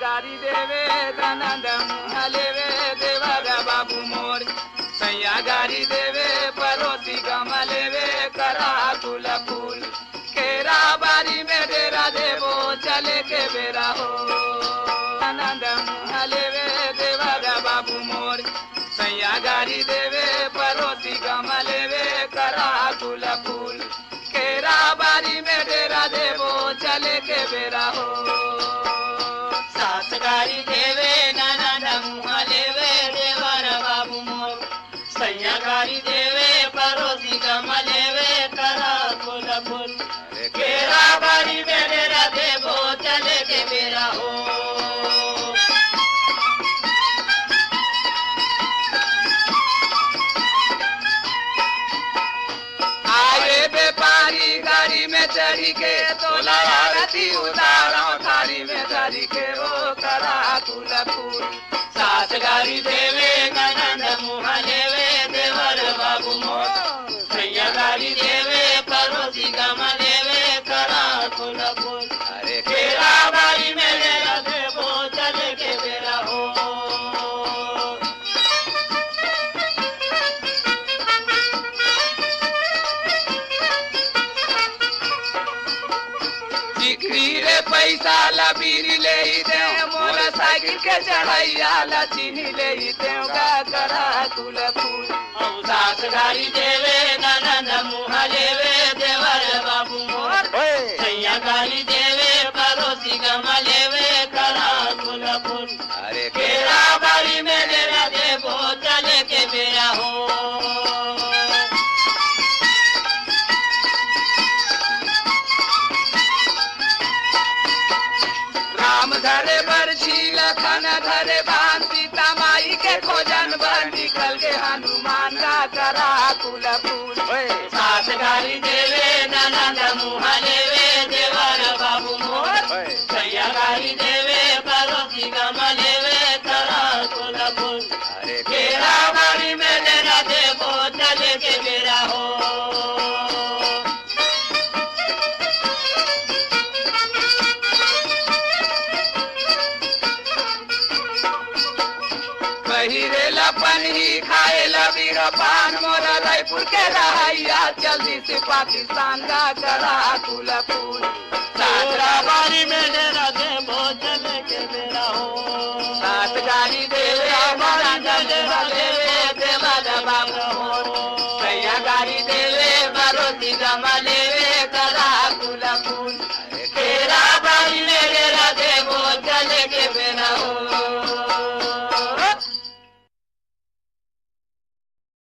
गारी देवे ननद मुँह लेवे देवर बाबू मोर सैया गारी देवे परोसी गम लेवे करा कुल फूल केरा बारी में डेरा देवो चले के बेरा हो ननद मुँह लेवे देवर बाबू मोर सैया गारी देवे परोसी गम लेवे करा कुल फूल केरा बारी में डेरा देवो चले के बेरा हो सास गारी देवे ननद मुँह लेवे देवर बाबू मोर सैया गारी देवे परोसी गम लेवे करा कुल फूल केरा बारी में डेरा देवो चले के बेरा हो व्यापारी गाड़ी में चढ़ी के तोला आरती उतारा थारी में धरी के वो करा कुल फूल सास गारी देवे ननद मुँह लेवे देवर बाबू मोर सैया गारी देवे परोसी गम लेवे करा कुल फूल अरे केरा बारी में डेरा देवो चले के बेरा हो रे पैसा लबीरी ले दे मोटर साइकिल के चढ़ैया लचीनी ले दे करा कुल फूल सास गारी देवे ननद मुँह लेवे देवर बाबू मोर सैया गारी देवे परोसी गम लेवे करा कुल फूल अरे केरा बारी में डेरा देवो चले के बेरा हो धरे बरछी लखन धरे बान सीता माई के खोजन बर निकल के हनुमान का करा कुल फूल सास गारी देवे ननद मुँह लेवे देवर बाबू मोर सैया गारी देवे परोसी गम लेवे करा कुल फूल केरा बारी में डेरा देवो चले के बेरा हो हीरे लपन ही खाए लबीर पान मोरा रायपुर के रहाइया जल्दी से पाकिस्तान का करा कुल फूल सासरा बारी में डेरा देवो चले के बेरा हो सात गाड़ी देवे डेरा देवे देवर बाबू मोर सैया गाड़ी देवे परोसी गम लेवे करा कुल फूल केरा बारी में डेरा देवो चले के बेरा हो